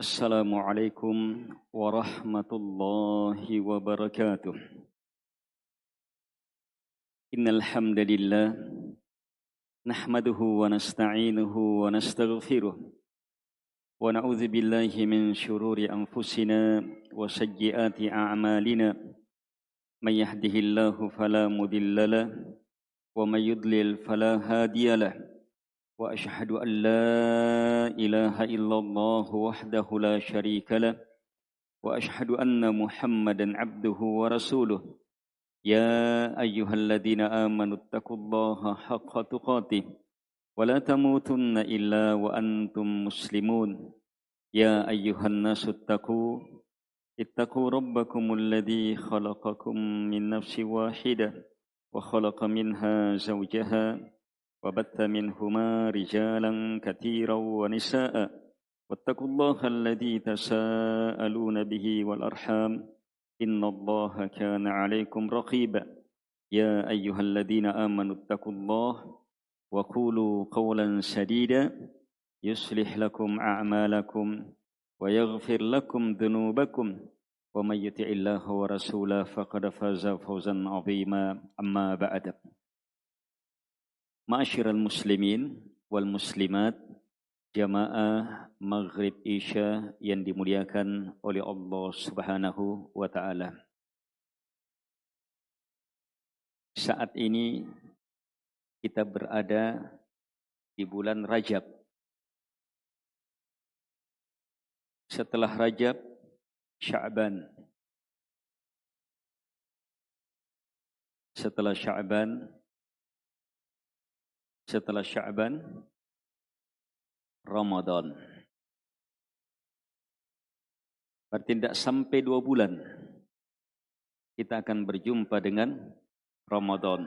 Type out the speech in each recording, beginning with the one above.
Assalamualaikum warahmatullahi wabarakatuh. Innal hamdalillah nahmaduhu wa nasta'inuhu wa nastaghfiruh wa na'udzu billahi min shururi anfusina wa sayyiati a'malina. May yahdihillahu fala mudilla lahu wa may yudlil fala hadiyalah. Wa ashhadu an la ilaha illallah wahdahu la syarika lah wa ashhadu anna Muhammadan abduhu wa rasuluh. Ya ayyuhalladzina amanu taqullaha haqqa tuqatih wa la tamutunna illa wa antum muslimun. Ya ayyuhan nasu ittaqu rabbakumul ladzi khalaqakum min nafsin wahidah wa khalaqa minha zawjaha وبث منهما رجالا كثيرا ونساء واتقوا الله الذي تساءلون به والأرحام إن الله كان عليكم رقيبا يا أيها الذين آمنوا اتقوا الله وقولوا قولا سديدا يصلح لكم أعمالكم ويغفر لكم ذنوبكم ومن يطع الله ورسوله فقد فاز فوزا عظيما أما بعد. Ma'asyiral muslimin wal muslimat, jamaah maghrib isya yang dimuliakan oleh Allah Subhanahu wa taala. Saat ini kita berada di bulan Rajab. Setelah Rajab, Sya'ban. Setelah Sya'ban, Ramadan. Berarti tidak sampai 2 bulan kita akan berjumpa dengan Ramadan.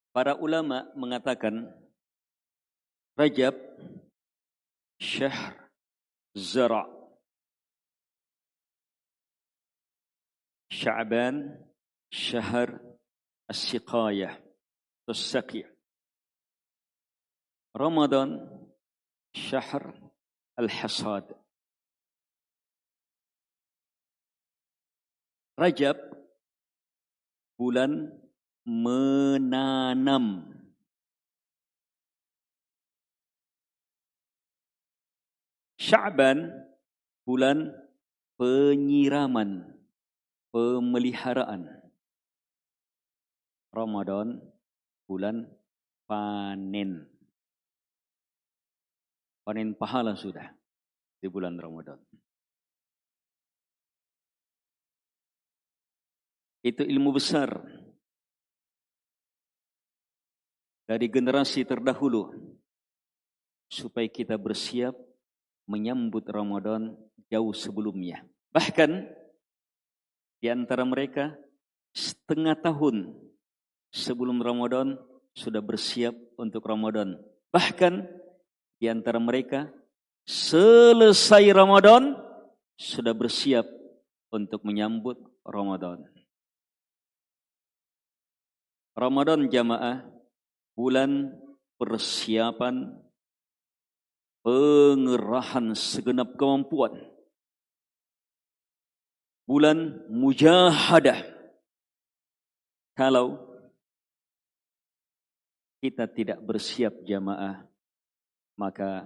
Para ulama mengatakan Rajab syahr zara', Sya'ban syahr as-siqayah, as-saqi'. Ramadan syahr al-hasad. Rajab bulan menanam. Sya'ban bulan penyiraman, pemeliharaan. Ramadan bulan panen. Panen pahala sudah di bulan Ramadan. Itu ilmu besar dari generasi terdahulu supaya kita bersiap menyambut Ramadan jauh sebelumnya. Bahkan di antara mereka setengah tahun sebelum Ramadan sudah bersiap untuk Ramadan. Bahkan di antara mereka selesai Ramadan sudah bersiap untuk menyambut Ramadan. Ramadan jamaah, bulan persiapan, pengerahan segenap kemampuan. Bulan mujahadah. Kalau kita tidak bersiap jamaah, maka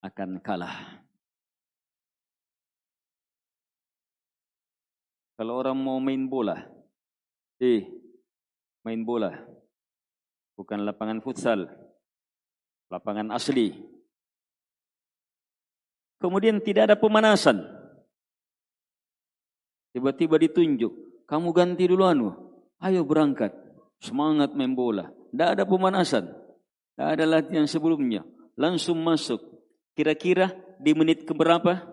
akan kalah. Kalau orang mau main bola, main bola, bukan lapangan futsal, lapangan asli. Kemudian tidak ada pemanasan. Tiba-tiba ditunjuk, kamu ganti duluan, ayo berangkat, semangat main bola. Tidak ada pemanasan, tidak ada latihan sebelumnya, langsung masuk. Kira-kira di menit keberapa?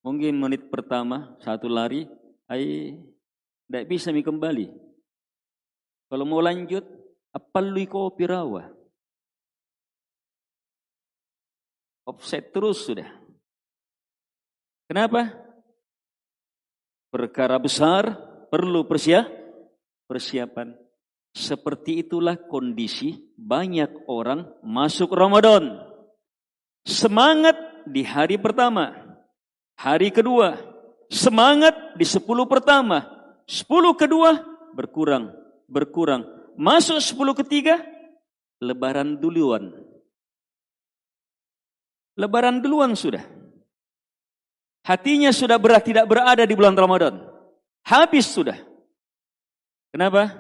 Mungkin menit pertama, 1 lari, tidak bisa kembali. Kalau mau lanjut, apalui ko pirawa. Offset terus sudah. Kenapa? Perkara besar perlu persiapan. Seperti itulah kondisi banyak orang masuk Ramadan. Semangat di hari pertama, hari kedua, semangat di 10 pertama, 10 kedua berkurang, masuk 10 ketiga, lebaran duluan. Lebaran duluan sudah. Hatinya sudah tidak berada di bulan Ramadan. Habis sudah. Kenapa?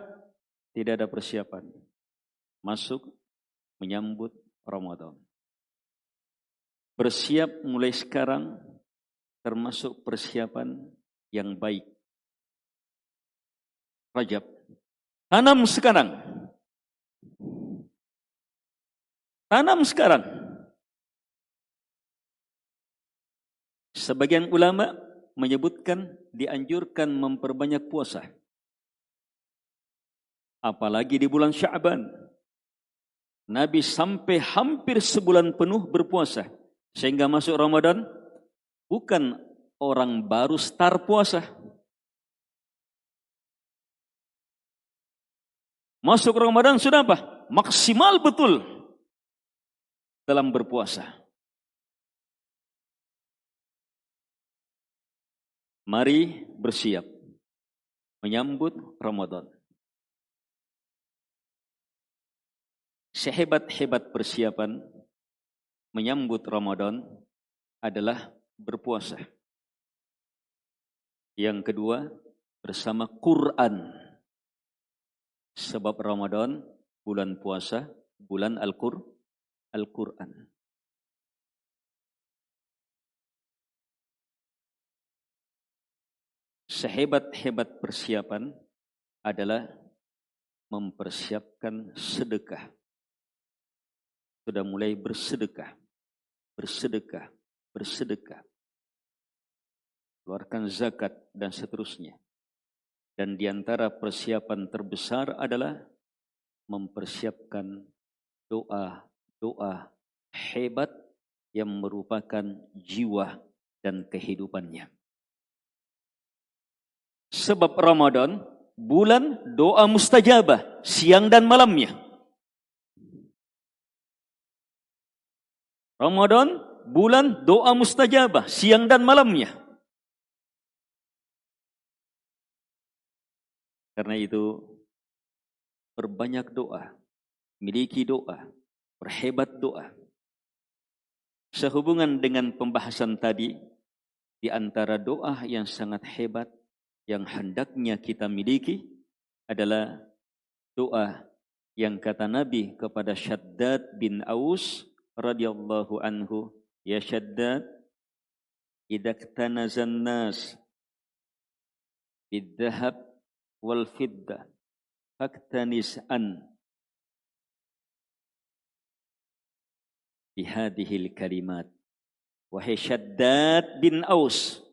Tidak ada persiapan. Masuk menyambut Ramadan. Bersiap mulai sekarang termasuk persiapan yang baik. Rajab. Tanam sekarang. Tanam sekarang. Sebagian ulama menyebutkan dianjurkan memperbanyak puasa. Apalagi di bulan Sya'ban. Nabi sampai hampir sebulan penuh berpuasa. Sehingga masuk Ramadan, bukan orang baru start puasa. Masuk Ramadan sudah apa? Maksimal betul dalam berpuasa. Mari bersiap menyambut Ramadan. Sehebat-hebat persiapan menyambut Ramadan adalah berpuasa. Yang kedua, bersama Quran. Sebab Ramadan, bulan puasa, bulan Al-Quran. Sehebat-hebat persiapan adalah mempersiapkan sedekah. Sudah mulai bersedekah. Keluarkan zakat dan seterusnya. Dan di antara persiapan terbesar adalah mempersiapkan doa hebat yang merupakan jiwa dan kehidupannya. Sebab Ramadan, bulan doa mustajabah, siang dan malamnya. Ramadan, bulan doa mustajabah, siang dan malamnya. Karena itu, perbanyak doa, miliki doa, perhebat doa. Sehubungan dengan pembahasan tadi, di antara doa yang sangat hebat, yang hendaknya kita miliki, adalah doa yang kata Nabi kepada Shaddad bin Aus, radhiyallahu anhu, ya Shaddad, idaktanazan nas bidhahab wal fiddah faktanis an bihadihil kalimat. Wahai Shaddad bin Aus,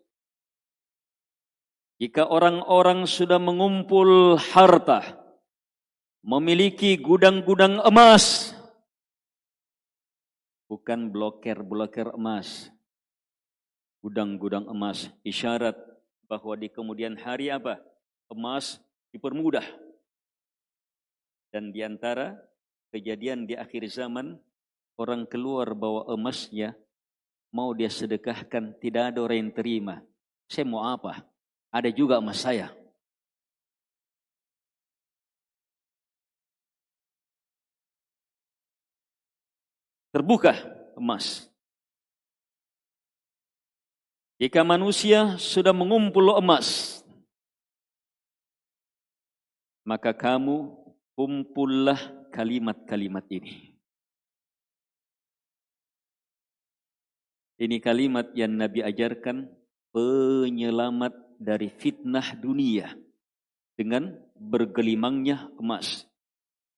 jika orang-orang sudah mengumpul harta, memiliki gudang-gudang emas, bukan bloker-bloker emas, gudang-gudang emas, isyarat bahwa di kemudian hari apa? Emas dipermudah. Dan di antara kejadian di akhir zaman, orang keluar bawa emasnya, mau dia sedekahkan, tidak ada orang yang terima. Saya mau apa? Ada juga emas saya. Terbuka emas. Jika manusia sudah mengumpul emas, maka kamu kumpullah kalimat-kalimat ini. Ini kalimat yang Nabi ajarkan, penyelamat dari fitnah dunia dengan bergelimangnya emas.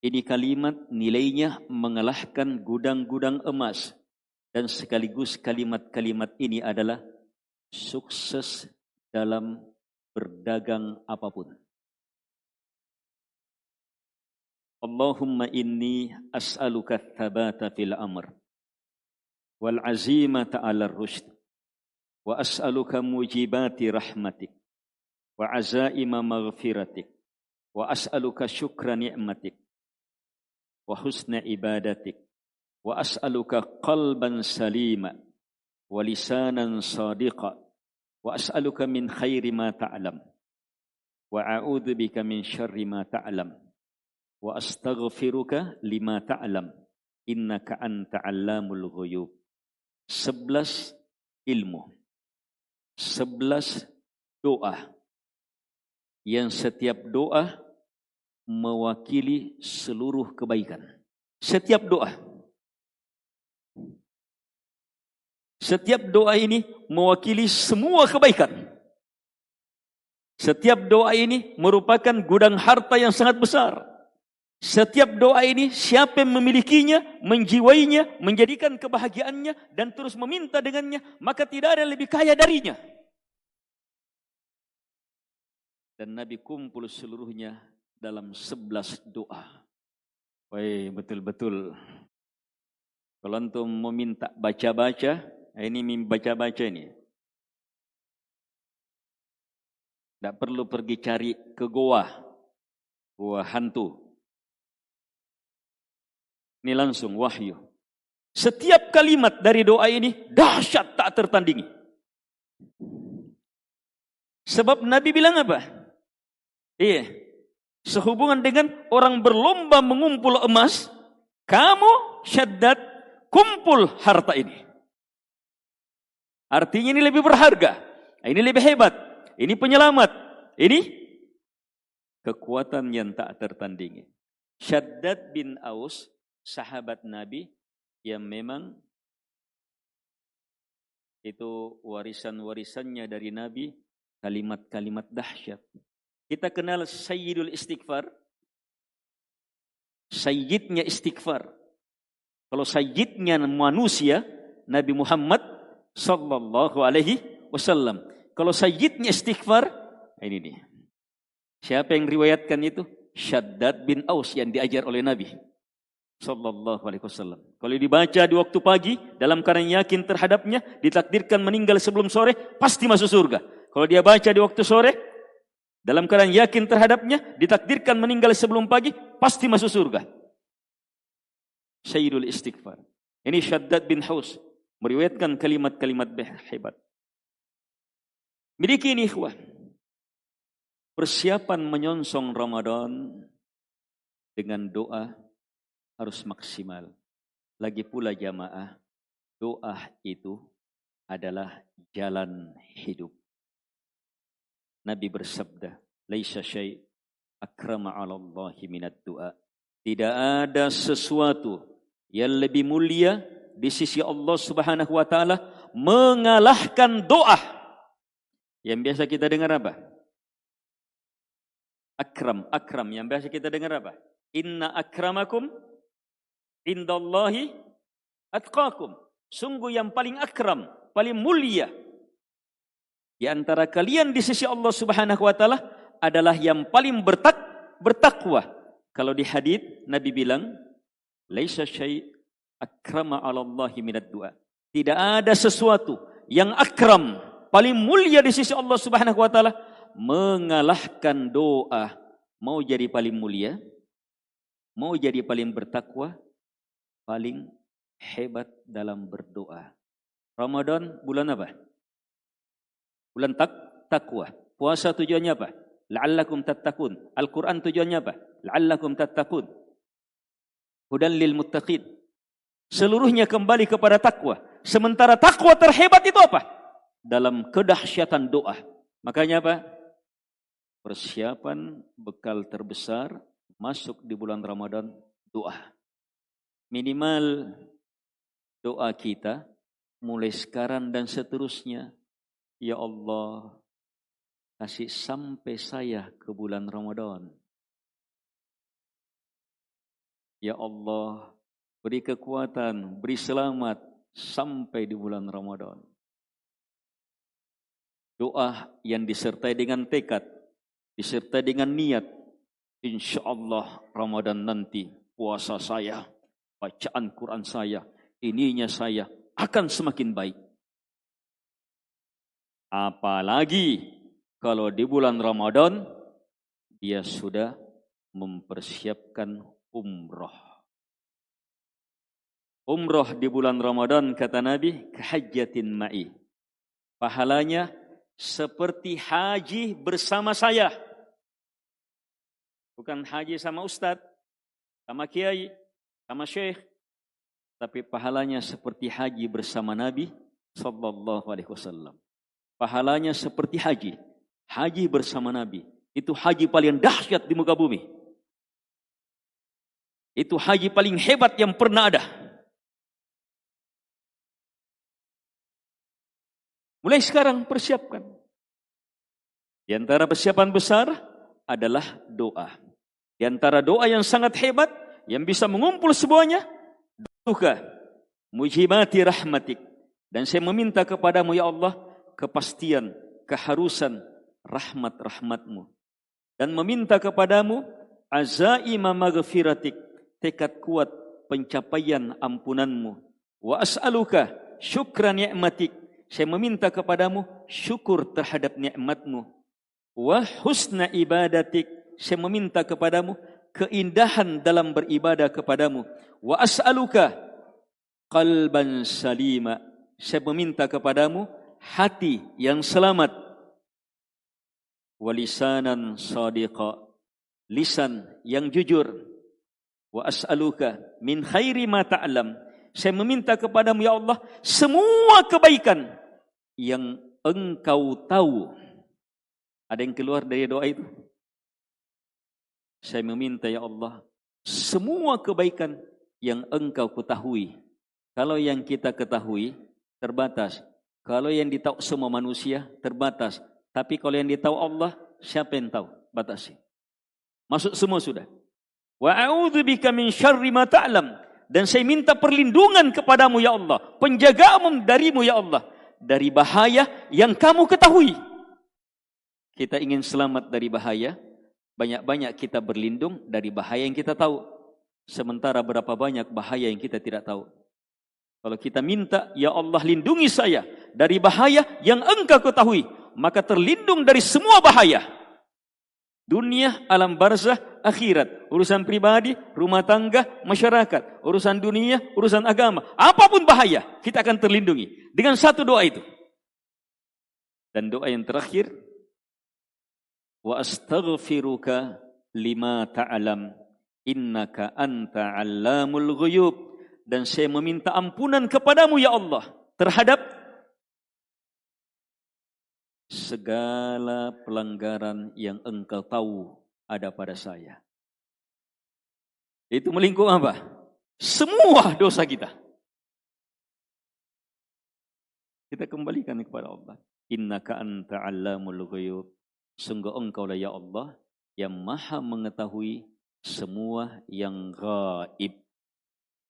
Ini kalimat nilainya mengalahkan gudang-gudang emas. Dan sekaligus kalimat-kalimat ini adalah sukses dalam berdagang apapun. Allahumma inni as'aluka tsabata fil amr wal azimata 'ala ar-rusyd wa as'aluka mujibati rahmatik wa azaima maghfiratik wa as'aluka syukra ni'matik wa husna ibadatik wa as'aluka qalban salima wa lisanan sadiqa wa as'aluka min khairi ma ta'lam wa a'udzu bika min syarri ma ta'lam wa astaghfiruka lima ta'lam innaka anta 'allamul ghuyub. 11 ilmu, 11 doa yang setiap doa mewakili seluruh kebaikan. Setiap doa. Setiap doa ini mewakili semua kebaikan. Setiap doa ini merupakan gudang harta yang sangat besar. Setiap doa ini siapa yang memilikinya, menjiwainya, menjadikan kebahagiaannya dan terus meminta dengannya, maka tidak ada yang lebih kaya darinya. Dan Nabi kumpul seluruhnya dalam 11 doa. Woi, betul-betul. Kalau antum mau minta baca-baca, ini baca-baca ini. Tidak perlu pergi cari ke goa hantu. Ini langsung wahyu. Setiap kalimat dari doa ini dahsyat tak tertandingi. Sebab Nabi bilang apa? Iya. Sehubungan dengan orang berlomba mengumpul emas, kamu Syaddad kumpul harta ini. Artinya ini lebih berharga. Ini lebih hebat. Ini penyelamat. Ini kekuatan yang tak tertandingi. Syaddad bin Aus, sahabat Nabi yang memang itu warisan-warisannya dari Nabi, kalimat-kalimat dahsyat. Kita kenal Sayyidul Istighfar, Sayyidnya istighfar. Kalau Sayyidnya manusia, Nabi Muhammad sallallahu alaihi wasallam. Kalau Sayyidnya istighfar, ini nih. Siapa yang riwayatkan itu? Syaddad bin Aus yang diajar oleh Nabi sallallahu alaihi wasallam. Kalau dibaca di waktu pagi dalam keadaan yakin terhadapnya, ditakdirkan meninggal sebelum sore, pasti masuk surga. Kalau dia baca di waktu sore dalam keadaan yakin terhadapnya, ditakdirkan meninggal sebelum pagi, pasti masuk surga. Sayyidul Istighfar. Ini Syaddad bin Aus meriwayatkan kalimat-kalimat hebat. Miliki ini ikhwah. Persiapan menyongsong Ramadan dengan doa harus maksimal. Lagi pula jamaah, doa itu adalah jalan hidup. Nabi bersabda, "Laisa syai' akrama 'ala Allahi minad du'a." Tidak ada sesuatu yang lebih mulia di sisi Allah Subhanahu wa taala mengalahkan doa. Yang biasa kita dengar apa? Akram. Yang biasa kita dengar apa? Inna akramakum indallahi atqakum. Sungguh yang paling akram, paling mulia di antara kalian di sisi Allah Subhanahu wa taala adalah yang paling bertakwa. Kalau di hadis Nabi bilang, "Laisa syai' akrama 'ala Allahi minad du'a." Tidak ada sesuatu yang akram, paling mulia di sisi Allah Subhanahu wa taala mengalahkan doa. Mau jadi paling mulia, mau jadi paling bertakwa, paling hebat dalam berdoa. Ramadan bulan apa? Bulan takwa. Puasa tujuannya apa? La'allakum tattaqun. Al-Quran tujuannya apa? La'allakum tattaqun. Hudan lil muttaqin. Seluruhnya kembali kepada takwa. Sementara takwa terhebat itu apa? Dalam kedahsyatan doa. Makanya apa? Persiapan bekal terbesar masuk di bulan Ramadan, doa. Minimal doa kita mulai sekarang dan seterusnya. Ya Allah, kasih sampai saya ke bulan Ramadan. Ya Allah, beri kekuatan, beri selamat sampai di bulan Ramadan. Doa yang disertai dengan tekad, disertai dengan niat. Insya Allah Ramadan nanti puasa saya, bacaan Quran saya, ininya saya akan semakin baik. Apalagi kalau di bulan Ramadan dia sudah mempersiapkan umroh. Umroh di bulan Ramadan, kata Nabi, kahajjatin ma'i. Pahalanya seperti haji bersama saya. Bukan haji sama ustadz, sama kiai, sama syekh. Tapi pahalanya seperti haji bersama Nabi sallallahu alaihi wasallam. Pahalanya seperti haji. Haji bersama Nabi. Itu haji paling dahsyat di muka bumi. Itu haji paling hebat yang pernah ada. Mulai sekarang persiapkan. Di antara persiapan besar adalah doa. Di antara doa yang sangat hebat, yang bisa mengumpul semuanya, doa mujibati rahmatik. Dan saya meminta kepadamu ya Allah, kepastian, keharusan rahmat-rahmatmu. Dan meminta kepadamu azaima maghfiratik, tekad kuat pencapaian ampunanmu. Wa as'aluka syukran ni'matik, saya meminta kepadamu syukur terhadap nikmatmu. Wa husna ibadatik, saya meminta kepadamu keindahan dalam beribadah kepadamu. Wa as'aluka qalban salima, saya meminta kepadamu hati yang selamat. Wa lisanan sadiqa, lisan yang jujur. Wa as'aluka min khairi ma ta'lam, saya meminta kepadamu ya Allah semua kebaikan yang engkau tahu. Ada yang keluar dari doa itu? Saya meminta ya Allah semua kebaikan yang engkau ketahui. Kalau yang kita ketahui terbatas. Kalau yang ditahu semua manusia terbatas. Tapi kalau yang ditahu Allah, siapa yang tahu? Batasi. Masuk semua sudah. Wa a'udzubika min syarri ma ta'lam, dan saya minta perlindungan kepadamu ya Allah, penjagaanmu darimu ya Allah, dari bahaya yang kamu ketahui. Kita ingin selamat dari bahaya, banyak-banyak kita berlindung dari bahaya yang kita tahu. Sementara berapa banyak bahaya yang kita tidak tahu. Kalau kita minta, ya Allah lindungi saya dari bahaya yang engkau ketahui, maka terlindung dari semua bahaya. Dunia, alam barzah, akhirat, urusan pribadi, rumah tangga, masyarakat, urusan dunia, urusan agama, apapun bahaya, kita akan terlindungi dengan satu doa itu. Dan doa yang terakhir, wa astaghfiruka lima ta'lam innaka anta 'allamul ghuyub, dan saya meminta ampunan kepadamu ya Allah terhadap segala pelanggaran yang engkau tahu ada pada saya. Itu melingkup apa? Semua dosa kita. Kita kembalikan kepada Allah. Innaka anta 'allamul ghuyub. Sungguh engkaulah ya Allah yang maha mengetahui semua yang gaib.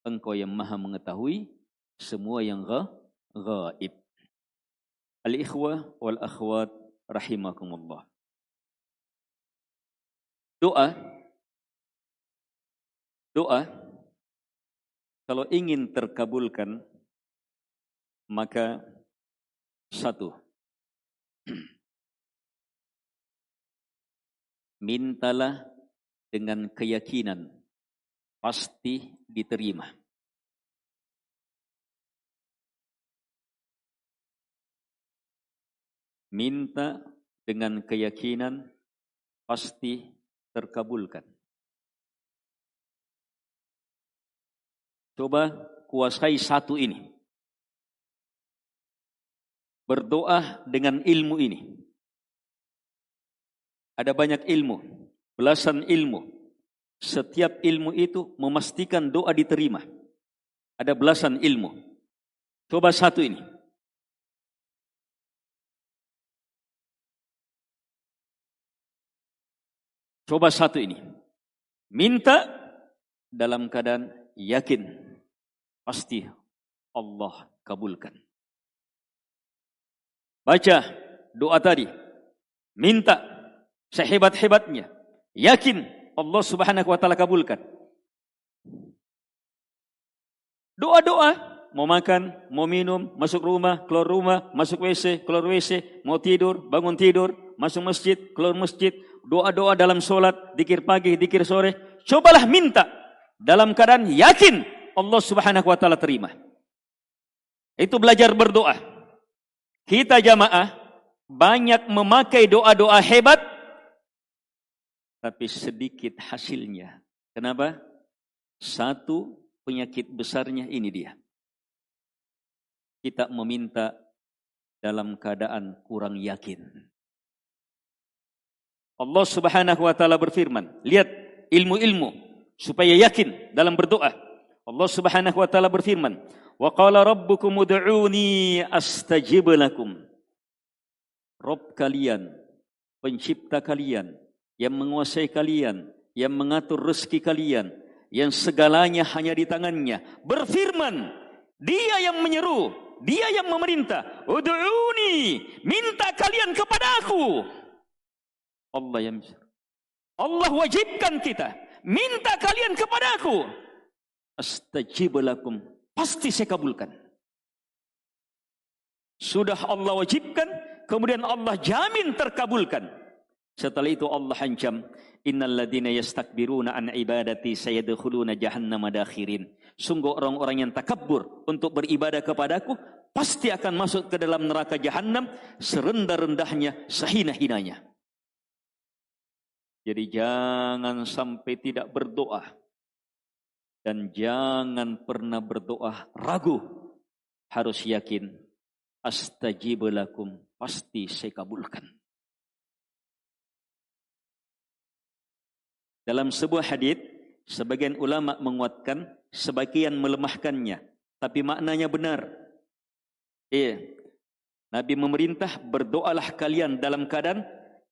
Engkau yang maha mengetahui semua yang gaib. Al-ikhwah wal akhwat rahimakumullah. Doa kalau ingin terkabulkan, maka satu, mintalah dengan keyakinan pasti diterima. Minta dengan keyakinan pasti terkabulkan. Coba kuasai satu ini. Berdoa dengan ilmu ini. Ada banyak ilmu, belasan ilmu. Setiap ilmu itu memastikan doa diterima. Ada belasan ilmu. Coba satu ini. Coba satu ini. Minta dalam keadaan yakin. Pasti Allah kabulkan. Baca doa tadi. Minta sehebat-hebatnya. Yakin Allah subhanahu wa ta'ala kabulkan. Doa-doa. Mau makan, mau minum, masuk rumah, keluar rumah, masuk WC, keluar WC, mau tidur, bangun tidur, masuk masjid, keluar masjid, doa-doa dalam solat, zikir pagi, zikir sore. Cobalah minta dalam keadaan yakin Allah Subhanahu wa taala terima. Itu belajar berdoa. Kita jamaah banyak memakai doa-doa hebat, tapi sedikit hasilnya. Kenapa? Satu penyakit besarnya ini dia. Kita meminta dalam keadaan kurang yakin. Allah Subhanahu wa taala berfirman, lihat ilmu-ilmu supaya yakin dalam berdoa. Allah Subhanahu wa taala berfirman, "Wa qala rabbukum ud'uni astajib lakum." Rabb kalian, pencipta kalian, yang menguasai kalian, yang mengatur rezeki kalian, yang segalanya hanya di tangannya, berfirman, dia yang menyeru, dia yang memerintah, ud'uni, minta kalian kepada aku. Allah wajibkan kita, minta kalian kepada aku. Astajib lakum, pasti saya kabulkan. Sudah Allah wajibkan, kemudian Allah jamin terkabulkan. Setelah itu Allah ancam, innal ladzina yastakbiruna an ibadati sayadkhuluna jahannama dakhirin. Sungguh orang-orang yang takabur untuk beribadah kepadaku pasti akan masuk ke dalam neraka jahanam serendah-rendahnya, sehina-hinanya. Jadi jangan sampai tidak berdoa dan jangan pernah berdoa ragu. Harus yakin, astajib lakum, pasti saya kabulkan. Dalam sebuah hadis, sebagian ulama menguatkan, sebagian melemahkannya, tapi maknanya benar. Nabi memerintah, berdoalah kalian dalam keadaan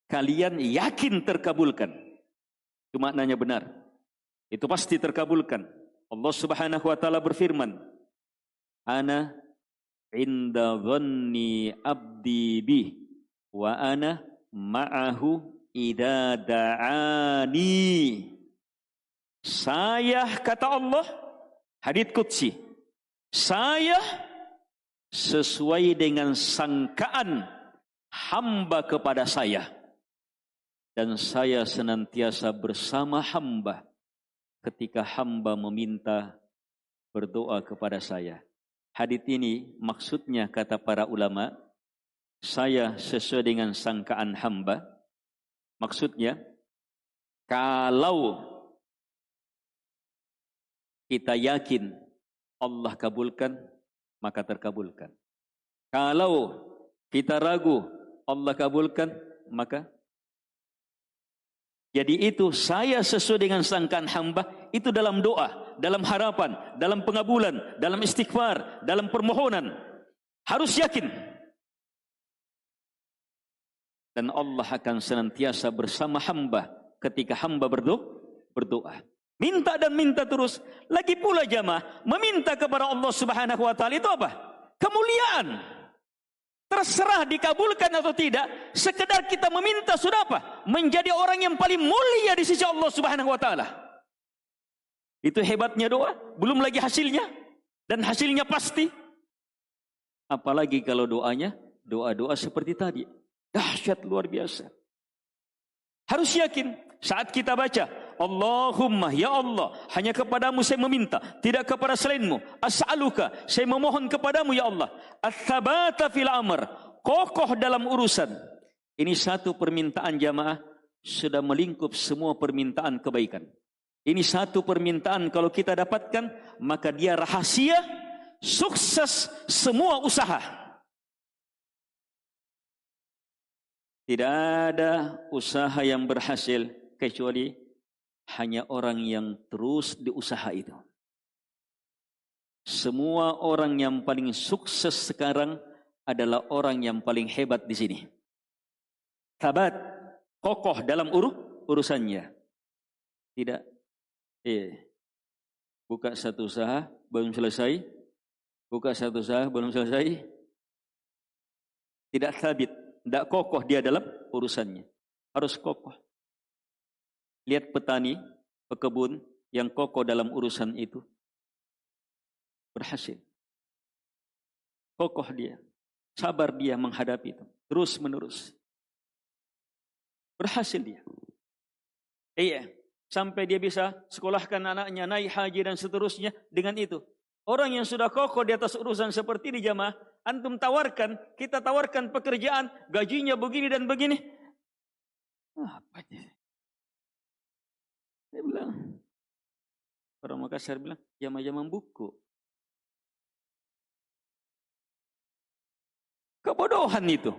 kalian yakin terkabulkan. Itu maknanya benar. Itu pasti terkabulkan. Allah Subhanahu wa taala berfirman, "Ana inda dhanni abdi bi wa ana ma'ahu idza da'ani." Saya, kata Allah, hadits qudsi, saya sesuai dengan sangkaan hamba kepada saya, dan saya senantiasa bersama hamba ketika hamba meminta berdoa kepada saya. Hadits ini maksudnya, kata para ulama, saya sesuai dengan sangkaan hamba. Maksudnya, kalau kita yakin Allah kabulkan, maka terkabulkan. Kalau kita ragu Allah kabulkan, maka jadi itu saya sesuai dengan sangkaan hamba, itu dalam doa, dalam harapan, dalam pengabulan, dalam istighfar, dalam permohonan. Harus yakin. Dan Allah akan senantiasa bersama hamba ketika hamba berdoa. Minta dan minta terus. Lagi pula jamaah, meminta kepada Allah Subhanahu wa taala itu apa? Kemuliaan. Terserah dikabulkan atau tidak, sekedar kita meminta sudah apa? Menjadi orang yang paling mulia di sisi Allah Subhanahu wa taala. Itu hebatnya doa, belum lagi hasilnya, dan hasilnya pasti. Apalagi kalau doanya doa-doa seperti tadi. Dahsyat, luar biasa. Harus yakin saat kita baca, Allahumma, ya Allah, hanya kepadamu saya meminta, tidak kepada selainmu. As'aluka, saya memohon kepadamu ya Allah. Ats-tsabata fil amr, kokoh dalam urusan. Ini satu permintaan jamaah sudah melingkup semua permintaan kebaikan. Ini satu permintaan kalau kita dapatkan, maka dia rahasia sukses semua usaha. Tidak ada usaha yang berhasil kecuali hanya orang yang terus diusaha itu. Semua orang yang paling sukses sekarang adalah orang yang paling hebat di sini. Tabat, kokoh dalam urusannya. Tidak. Buka satu usaha belum selesai. Buka satu usaha belum selesai. Tidak sabit, tidak kokoh dia dalam urusannya. Harus kokoh. Lihat petani, pekebun yang kokoh dalam urusan itu. Berhasil. Kokoh dia. Sabar dia menghadapi itu. Terus menerus. Berhasil dia. Iya. Sampai dia bisa sekolahkan anaknya, naik haji dan seterusnya dengan itu. Orang yang sudah kokoh di atas urusan seperti ini jamaah, antum tawarkan, kita tawarkan pekerjaan, gajinya begini dan begini. Apa ini? Dia bilang, orang Makassar bilang, jama-jama buku. Kebodohan itu.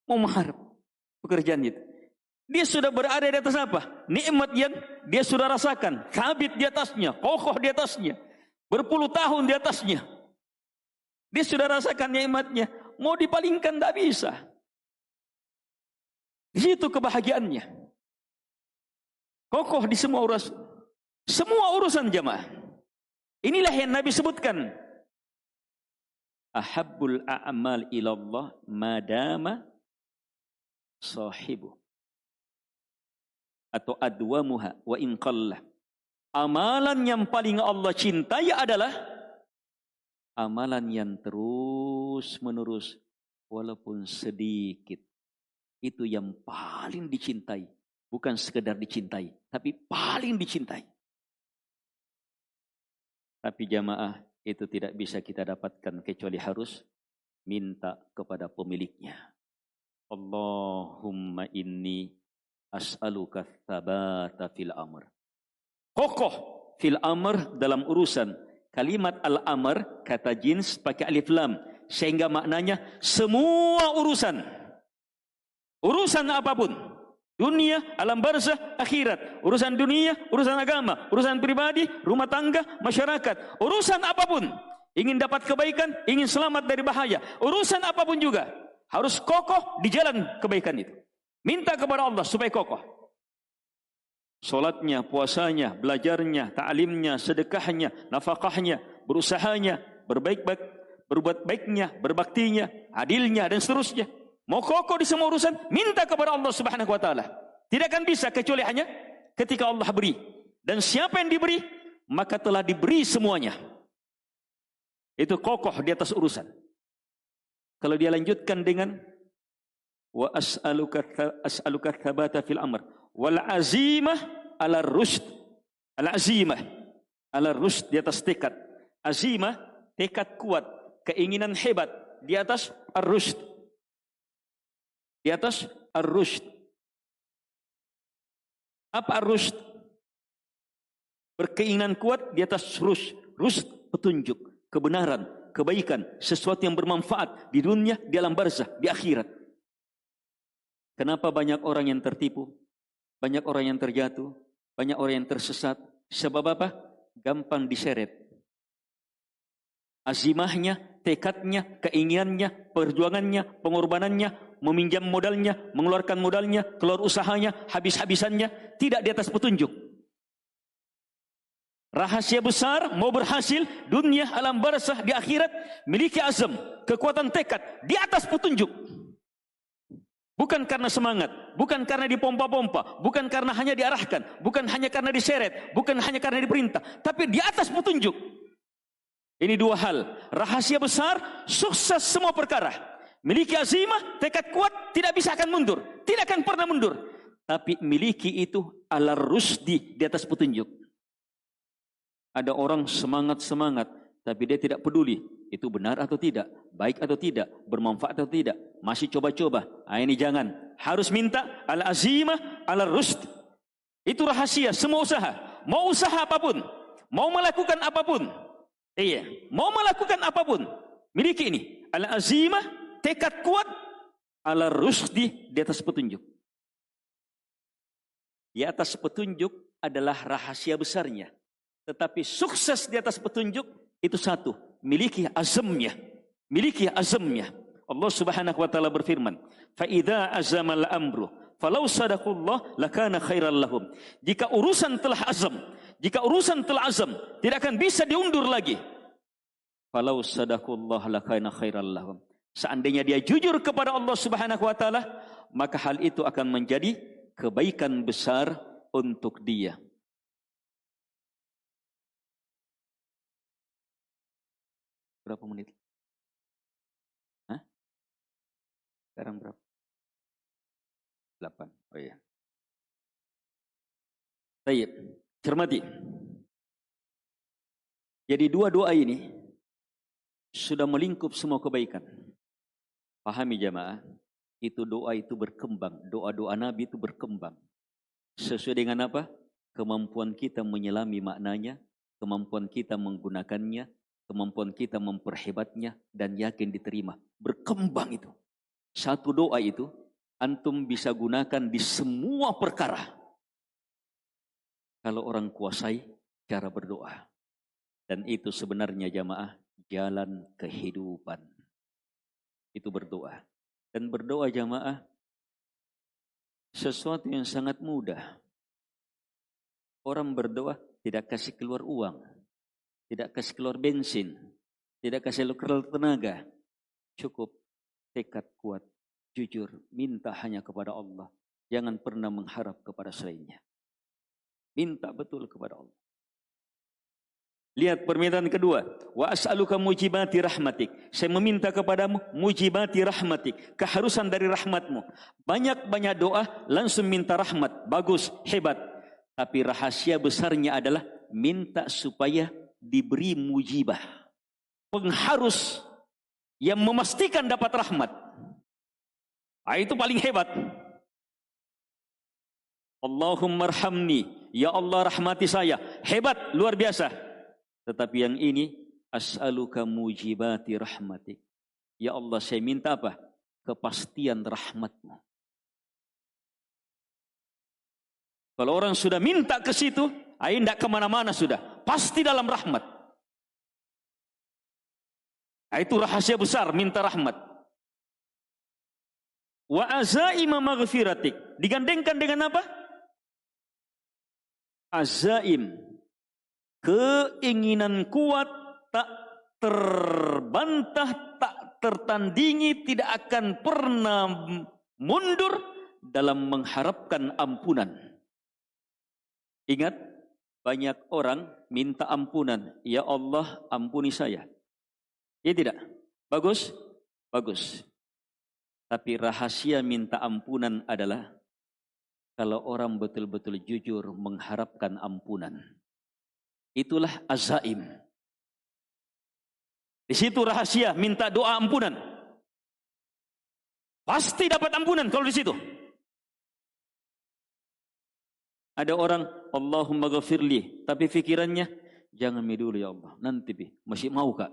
Mau mengharap pekerjaan itu. Dia sudah berada di atas apa? Nikmat yang dia sudah rasakan. Kabit di atasnya, kokoh di atasnya. Berpuluh tahun di atasnya. Dia sudah rasakan nikmatnya. Mau dipalingkan tidak bisa. Di situ kebahagiaannya. Kokoh di semua urusan. Semua urusan jamaah. Inilah yang Nabi sebutkan. Ahabbul a'mal ilallah madama sahibu. Atau adwamuha wa in qallah. Amalan yang paling Allah cintai adalah amalan yang terus menerus walaupun sedikit. Itu yang paling dicintai. Bukan sekedar dicintai, tapi paling dicintai. Tapi jamaah itu tidak bisa kita dapatkan kecuali harus minta kepada pemiliknya. Allahumma inni as'aluka tsabata fil amr. Kokoh fil amr dalam urusan. Kalimat al-amr kata jins pakai alif lam sehingga maknanya semua urusan. Urusan apapun. Dunia, alam barzah, akhirat. Urusan dunia, urusan agama, urusan pribadi, rumah tangga, masyarakat. Urusan apapun. Ingin dapat kebaikan, ingin selamat dari bahaya. Urusan apapun juga harus kokoh di jalan kebaikan itu. Minta kepada Allah supaya kokoh. Solatnya, puasanya, belajarnya, ta'limnya, sedekahnya, nafkahnya, berusahanya, berbuat baiknya, berbaktinya, adilnya dan seterusnya. Mau kokoh di semua urusan, minta kepada Allah Subhanahu wa taala. Tidak akan bisa kecuali hanya ketika Allah beri. Dan siapa yang diberi, maka telah diberi semuanya. Itu kokoh di atas urusan. Kalau dia lanjutkan dengan wa as'aluka tsabata fil amr wal azimah ala rusyd. Al azimah ala rusyd di atas tekad. Azimah tekad kuat, keinginan hebat di atas ar-rusyd. Di atas ar-rusyd. Apa ar-rusyd? Berkeinginan kuat di atas rusyd. Rusyd petunjuk, kebenaran, kebaikan, sesuatu yang bermanfaat di dunia, di alam barzah, di akhirat. Kenapa banyak orang yang tertipu? Banyak orang yang terjatuh? Banyak orang yang tersesat? Sebab apa? Gampang diseret. Azimahnya, tekadnya, keinginannya, perjuangannya, pengorbanannya, meminjam modalnya, mengeluarkan modalnya, keluar usahanya, habis-habisannya, tidak di atas petunjuk. Rahasia besar, mau berhasil, dunia, alam barzah, di akhirat, miliki azam, kekuatan tekad, di atas petunjuk. Bukan karena semangat, bukan karena dipompa-pompa, bukan karena hanya diarahkan, bukan hanya karena diseret, bukan hanya karena diperintah, tapi di atas petunjuk. Ini dua hal. Rahasia besar, sukses semua perkara. Miliki azimah, tekad kuat, tidak bisa akan mundur, tidak akan pernah mundur. Tapi miliki itu ala rusdi, di atas petunjuk. Ada orang semangat-semangat, tapi dia tidak peduli. Itu benar atau tidak, baik atau tidak, bermanfaat atau tidak, masih coba-coba. Ini jangan. Harus minta al-azimah, al-rusd. Itu rahasia semua usaha. Mau usaha apapun, mau melakukan apapun. Iya, mau melakukan apapun. Miliki ini, al-azimah, tekad kuat, al-rusdi, di atas petunjuk. Di atas petunjuk adalah rahasia besarnya. Tetapi sukses di atas petunjuk itu satu, miliki azamnya. Miliki azamnya. Allah Subhanahu wa taala berfirman, "Fa idza azamal amru falau sadaqullah lakana khairal lahum." Jika urusan telah azam, jika urusan telah azam, tidak akan bisa diundur lagi. Falau sadaqullah lakana khairal lahum. Seandainya dia jujur kepada Allah Subhanahu wa taala, maka hal itu akan menjadi kebaikan besar untuk dia. Berapa menit? Hah? Sekarang berapa? 8. Oh iya. Baik, cermati. Jadi dua doa ini sudah melingkup semua kebaikan. Pahami jamaah, itu doa itu berkembang. Doa-doa Nabi itu berkembang. Sesuai dengan apa? Kemampuan kita menyelami maknanya, kemampuan kita menggunakannya, kemampuan kita memperhebatnya, dan yakin diterima. Berkembang itu. Satu doa itu, antum bisa gunakan di semua perkara. Kalau orang kuasai cara berdoa. Dan itu sebenarnya jamaah, jalan kehidupan. Itu berdoa. Dan berdoa jamaah, sesuatu yang sangat mudah. Orang berdoa tidak kasih keluar uang, tidak kasih keluar bensin, tidak kasih keluar tenaga. Cukup tekad kuat, jujur, minta hanya kepada Allah. Jangan pernah mengharap kepada selainnya. Minta betul kepada Allah. Lihat permintaan kedua. Wa as'aluka mujibati rahmatik. Saya meminta kepadamu mujibati rahmatik. Keharusan dari rahmatmu. Banyak-banyak doa langsung minta rahmat. Bagus, hebat. Tapi rahasia besarnya adalah minta supaya diberi mujibah. Pengharus yang memastikan dapat rahmat. Itu paling hebat. Allahumma arhamni. Ya Allah rahmati saya. Hebat, luar biasa. Tetapi yang ini, as'aluka mujibati rahmatik. Ya Allah, saya minta apa? Kepastian rahmatmu. Kalau orang sudah minta ke situ, tidak kemana-mana sudah. Pasti dalam rahmat. Itu rahasia besar, minta rahmat. Wa azaima maghfiratik. Digandengkan dengan apa? Azaim. Keinginan kuat, tak terbantah, tak tertandingi, tidak akan pernah mundur dalam mengharapkan ampunan. Ingat, banyak orang minta ampunan. Ya Allah, ampuni saya. Ya tidak? Bagus? Bagus. Tapi rahasia minta ampunan adalah kalau orang betul-betul jujur mengharapkan ampunan. Itulah azaim. Di situ rahasia minta doa ampunan. Pasti dapat ampunan kalau di situ. Ada orang Allahumma ghafirli, tapi fikirannya jangan dulu ya Allah, nanti masih mau kak.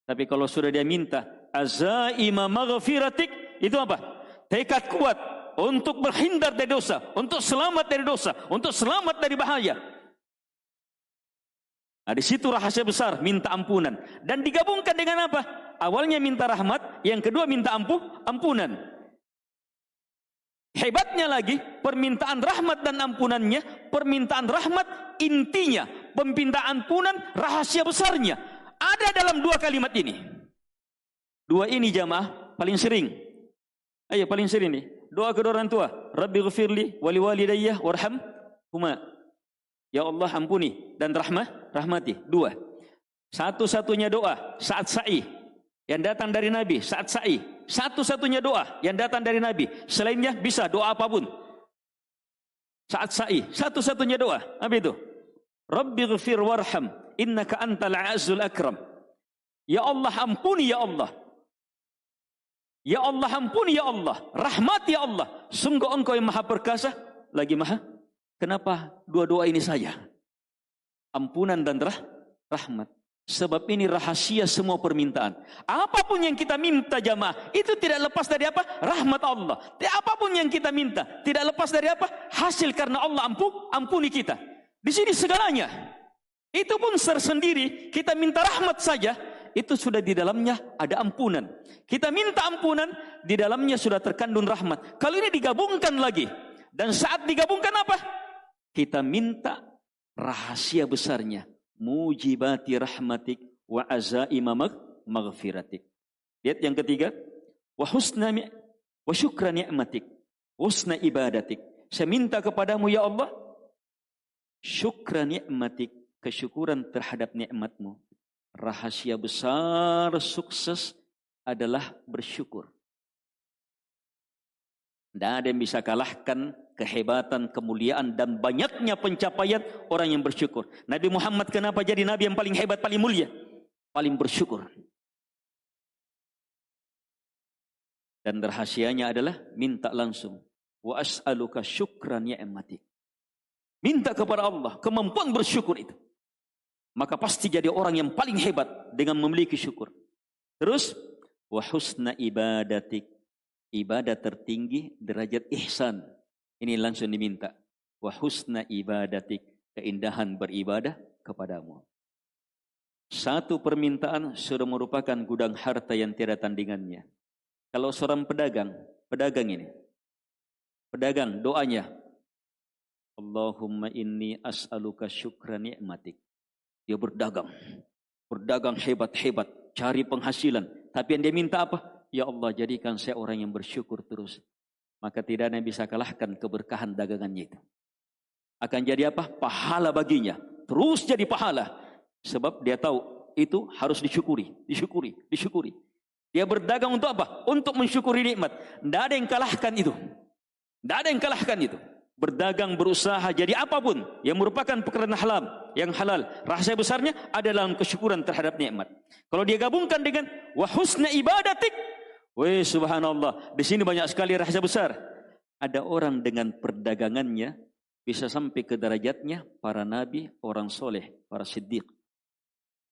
Tapi kalau sudah dia minta azaima maghfiratik, itu apa? Tekad kuat untuk berhindar dari dosa, untuk selamat dari dosa, untuk selamat dari bahaya. Nah, di situ rahasia besar minta ampunan. Dan digabungkan dengan apa? Awalnya minta rahmat, yang kedua minta ampunan. Hebatnya lagi, permintaan rahmat dan ampunannya, permintaan rahmat intinya, permintaan ampunan rahasia besarnya ada dalam dua kalimat ini. Dua ini jamaah paling sering. Ayo paling sering nih. Doa kedua orang tua, Rabbi ghafirli wali walidayya warhamhuma. Ya Allah ampuni dan rahmati. Dua. Satu-satunya doa saat sa'i yang datang dari Nabi, saat sa'i. Satu-satunya doa yang datang dari Nabi. Selainnya bisa doa apapun. Saat sa'i, satu-satunya doa. Apa itu? Rabbi ghafir warham innaka antal a'azzul akram. Ya Allah ampuni ya Allah. Ya Allah ampuni ya Allah, rahmat ya Allah. Sungguh engkau yang maha perkasa, lagi maha. Kenapa dua doa ini saja? Ampunan dan rahmat. Sebab ini rahasia semua permintaan. Apapun yang kita minta jamaah, itu tidak lepas dari apa? Rahmat Allah. Apapun yang kita minta, tidak lepas dari apa? Hasil karena Allah ampuni kita. Di sini segalanya. Itu pun tersendiri, kita minta rahmat saja, itu sudah di dalamnya ada ampunan. Kita minta ampunan, di dalamnya sudah terkandung rahmat. Kalau ini digabungkan lagi, dan saat digabungkan apa? Kita minta rahasia besarnya, mujibati rahmatik wa azaima maghfiratik. Lihat yang ketiga, wa syukra ni'matik, husna ibadatik. Saya minta kepadamu ya Allah, syukra ni'matik, kesyukuran terhadap nikmatmu. Rahasia besar sukses adalah bersyukur. Tidak ada yang bisa kalahkan kehebatan, kemuliaan, dan banyaknya pencapaian orang yang bersyukur. Nabi Muhammad kenapa jadi Nabi yang paling hebat, paling mulia? Paling bersyukur. Dan rahasianya adalah minta langsung. Wa as'aluka syukran ni'matik. Minta kepada Allah kemampuan bersyukur itu. Maka pasti jadi orang yang paling hebat dengan memiliki syukur. Terus, wa husna ibadatik. Ibadah tertinggi, derajat ihsan. Ini langsung diminta. Wa husna ibadatik. Keindahan beribadah kepadamu. Satu permintaan sudah merupakan gudang harta yang tiada tandingannya. Kalau seorang pedagang ini. Pedagang, doanya. Allahumma inni as'aluka syukra ni'matik. Dia berdagang. Berdagang hebat-hebat. Cari penghasilan. Tapi yang dia minta apa? Ya Allah, jadikan saya orang yang bersyukur terus. Maka tidak ada yang bisa kalahkan keberkahan dagangannya itu. Akan jadi apa? Pahala baginya. Terus jadi pahala. Sebab dia tahu itu harus disyukuri. Dia berdagang untuk apa? Untuk mensyukuri nikmat. Tidak ada yang kalahkan itu. Tidak ada yang kalahkan itu. Berdagang, berusaha, jadi apapun yang merupakan pekerjaan yang halal. Rahasia besarnya ada dalam kesyukuran terhadap nikmat. Kalau dia gabungkan dengan wa husna ibadatik. Weh, subhanallah. Di sini banyak sekali rahasia besar. Ada orang dengan perdagangannya bisa sampai ke derajatnya para nabi, orang soleh, para siddiq.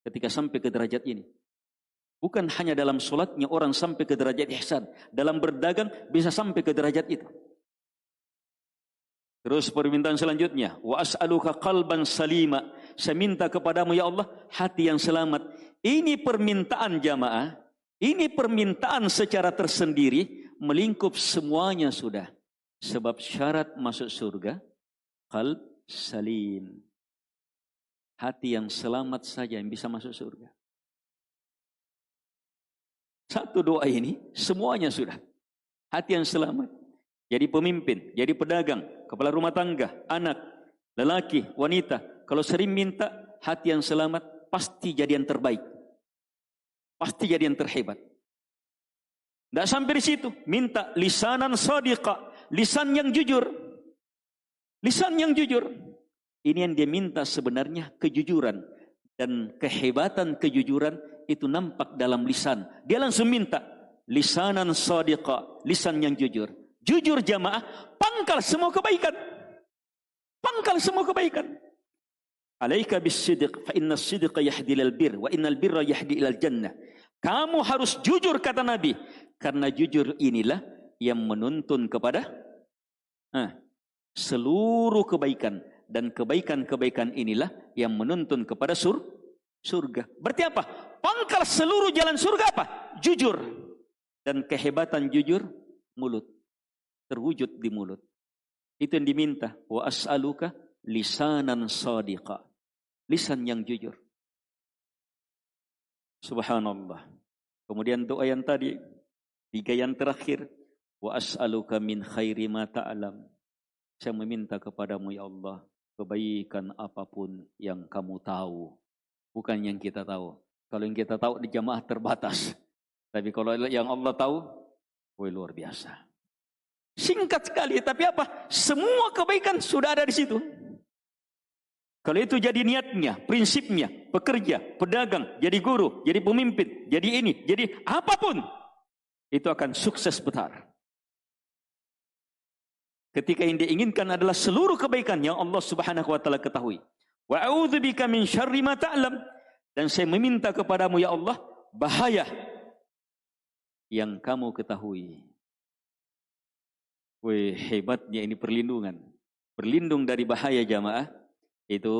Ketika sampai ke derajat ini. Bukan hanya dalam solatnya orang sampai ke derajat ihsan. Dalam berdagang bisa sampai ke derajat itu. Terus permintaan selanjutnya. Wa as'aluka qalban salima. Saya minta kepadamu ya Allah hati yang selamat. Ini permintaan jamaah. Ini permintaan secara tersendiri. Melingkup semuanya sudah. Sebab syarat masuk surga. Qalb salim. Hati yang selamat saja yang bisa masuk surga. Satu doa ini semuanya sudah. Hati yang selamat. Jadi pemimpin, jadi pedagang, kepala rumah tangga, anak, lelaki, wanita. Kalau sering minta hati yang selamat, pasti jadi yang terbaik. Pasti jadi yang terhebat. Tidak sampai di situ. Minta lisanan sadiqa. Lisan yang jujur. Lisan yang jujur. Ini yang dia minta sebenarnya kejujuran. Dan kehebatan kejujuran itu nampak dalam lisan. Dia langsung minta lisanan sadiqa. Lisan yang jujur. Jujur jamaah, pangkal semua kebaikan. Pangkal semua kebaikan. Alaika bis-sidq, fa inna as-sidqa yahdi ilal bir, wa innal birra yahdi ilal jannah. Kamu harus jujur kata Nabi. Karena jujur inilah yang menuntun kepada seluruh kebaikan. Dan kebaikan-kebaikan inilah yang menuntun kepada surga. Berarti apa? Pangkal seluruh jalan surga apa? Jujur. Dan kehebatan jujur, mulut. Terwujud di mulut. Itu yang diminta. Wa as'aluka lisanan sadiqa. Lisan yang jujur. Subhanallah. Kemudian doa yang tadi. 3 yang terakhir. Wa as'aluka min khairi ma ta'alam. Saya meminta kepadamu ya Allah. Kebaikan apapun yang kamu tahu. Bukan yang kita tahu. Kalau yang kita tahu di jamaah terbatas. Tapi kalau yang Allah tahu. Luar biasa. Singkat sekali, tapi apa? Semua kebaikan sudah ada di situ. Kalau itu jadi niatnya, prinsipnya, pekerja, pedagang, jadi guru, jadi pemimpin, jadi ini, jadi apapun, itu akan sukses besar. Ketika yang diinginkan adalah seluruh kebaikan yang Allah Subhanahu wa taala ketahui. Wa a'udzubika min syarri ma ta'lam. Dan saya meminta kepadamu ya Allah bahaya yang kamu ketahui. Hebatnya ini perlindungan. Berlindung dari bahaya jamaah itu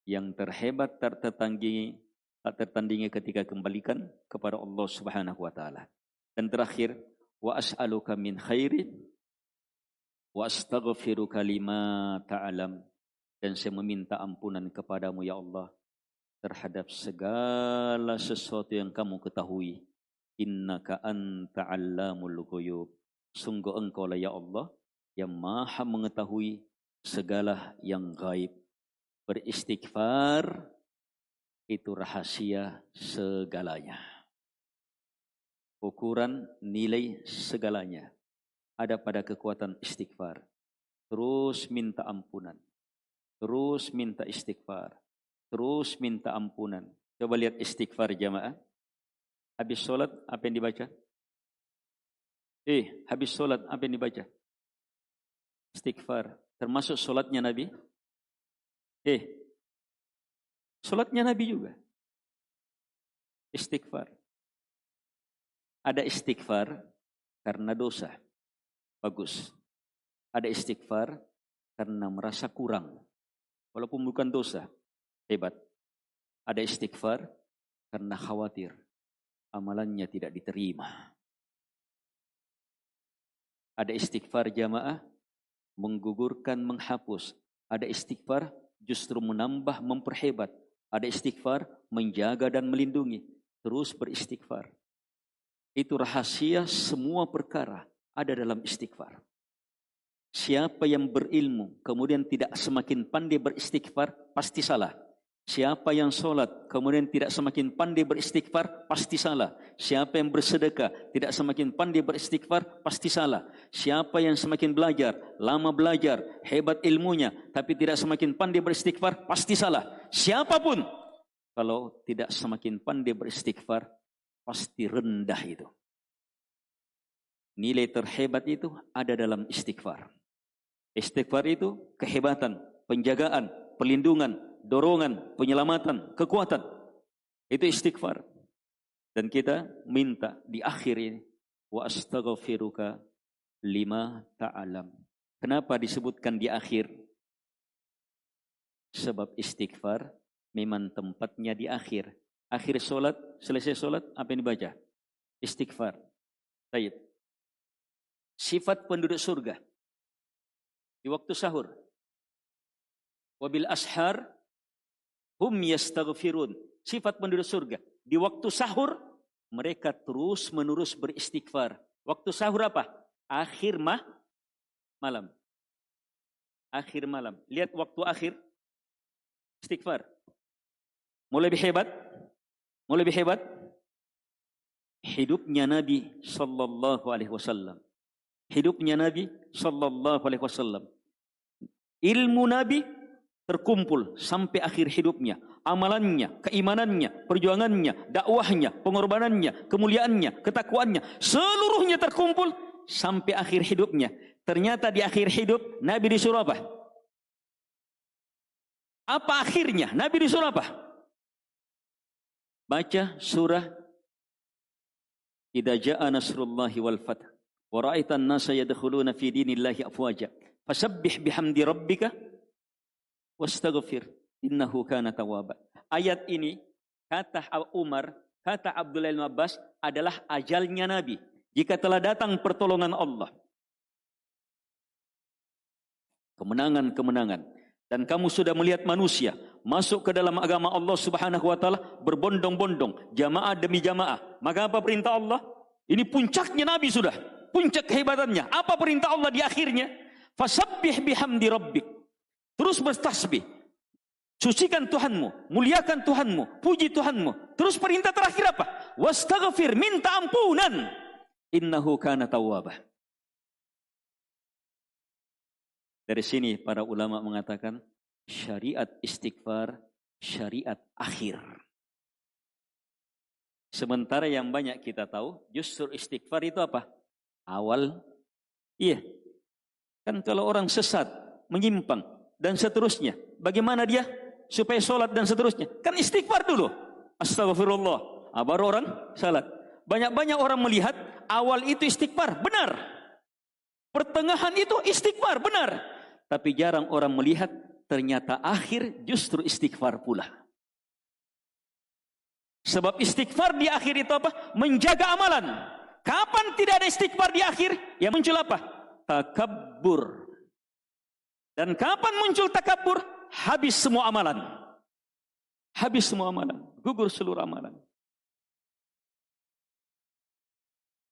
yang terhebat tertandingi ketika kembalikan kepada Allah Subhanahu wa taala. Dan terakhir, wa as'aluka min khairin wa astaghfiruka lima ta'lam. Dan saya meminta ampunan kepadamu ya Allah terhadap segala sesuatu yang kamu ketahui. Innaka anta 'allamul ghuyub. Sungguh engkau lah ya Allah yang maha mengetahui segala yang gaib. Beristighfar itu rahasia segalanya. Ukuran nilai segalanya. ada pada kekuatan istighfar. Terus minta ampunan. Terus minta istighfar. Terus minta ampunan. Coba lihat istighfar jamaah. Habis sholat apa yang dibaca? Habis sholat apa yang dibaca? Istighfar. Termasuk sholatnya Nabi? Sholatnya Nabi juga. Istighfar. Ada istighfar karena dosa. Bagus. Ada istighfar karena merasa kurang. Walaupun bukan dosa. Hebat. Ada istighfar karena khawatir amalannya tidak diterima. Ada istighfar jamaah menggugurkan, menghapus. Ada istighfar justru menambah, memperhebat. Ada istighfar menjaga dan melindungi. Terus beristighfar. Itu rahasia semua perkara ada dalam istighfar. Siapa yang berilmu kemudian tidak semakin pandai beristighfar pasti salah. Siapa yang sholat kemudian tidak semakin pandai beristighfar pasti salah. Siapa yang bersedekah tidak semakin pandai beristighfar pasti salah. Siapa yang semakin belajar, lama belajar, hebat ilmunya tapi tidak semakin pandai beristighfar pasti salah. Siapapun kalau tidak semakin pandai beristighfar pasti rendah itu. Nilai terhebat itu ada dalam istighfar. Istighfar itu kehebatan, penjagaan, perlindungan, dorongan, penyelamatan, kekuatan. Itu istighfar. Dan kita minta di akhir ini, wa astaghfiruka lima ta'alam. Kenapa disebutkan di akhir? Sebab istighfar memang tempatnya di akhir. Akhir solat, selesai solat, apa yang dibaca? Istighfar. Baik. Sifat penduduk surga di waktu sahur. Wabil ashar hum yastaghfirun. Sifat penduduk surga di waktu sahur mereka terus menerus beristighfar. Waktu sahur apa? Akhir malam. Akhir malam. Lihat waktu akhir istighfar. Mau lebih hebat? Mau lebih hebat? Hidupnya Nabi sallallahu alaihi wasallam. Hidupnya Nabi sallallahu alaihi wasallam. Ilmu Nabi terkumpul sampai akhir hidupnya. Amalannya, keimanannya, perjuangannya, dakwahnya, pengorbanannya, kemuliaannya, ketakwaannya, seluruhnya terkumpul sampai akhir hidupnya. Ternyata di akhir hidup Nabi disuruh apa? Apa akhirnya? Nabi disuruh apa? Baca surah Idza jaa nasrullahi wal fath wa ra'aitan nasa yadkhuluna fi dinillahi afwaja fasabbih bihamdi rabbika wastaghfir innahu kana tawwaba. Ayat ini kata Umar, kata Abdullah bin Abbas adalah ajalnya Nabi jika telah datang pertolongan Allah. Kemenangan-kemenangan. Dan kamu sudah melihat manusia masuk ke dalam agama Allah Subhanahu wa taala berbondong-bondong, jamaah demi jamaah. Maka apa perintah Allah? Ini puncaknya Nabi sudah, puncak kehebatannya. Apa perintah Allah di akhirnya? Fasabbih bihamdi rabbik. Terus bertasbih. Sucikan Tuhanmu, muliakan Tuhanmu, puji Tuhanmu. Terus perintah terakhir apa? Wastaghfir, minta ampunan. Innahu kana tawwaba. Dari sini para ulama mengatakan syariat istighfar, syariat akhir. Sementara yang banyak kita tahu, justru istighfar itu apa? Awal. Iya. Kan kalau orang sesat, menyimpang, dan seterusnya. Bagaimana dia? Supaya sholat dan seterusnya. Kan istighfar dulu. Astagfirullah. Baru orang salat. Banyak-banyak orang melihat awal itu istighfar. Benar. Pertengahan itu istighfar. Benar. Tapi jarang orang melihat ternyata akhir justru istighfar pula. Sebab istighfar di akhir itu apa? Menjaga amalan. Kapan tidak ada istighfar di akhir? Ya muncul apa? Takabbur. Dan kapan muncul takabbur? Habis semua amalan. Habis semua amalan. Gugur seluruh amalan.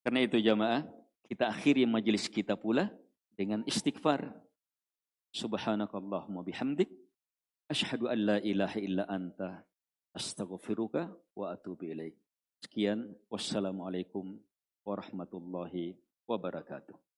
Karena itu jamaah, kita akhiri majelis kita pula dengan istighfar. Subhanakallahumma bihamdik. Asyhadu an la ilaha illa anta. Astaghfiruka wa atubu ilaik. Sekian. Wassalamualaikum warahmatullahi wabarakatuh.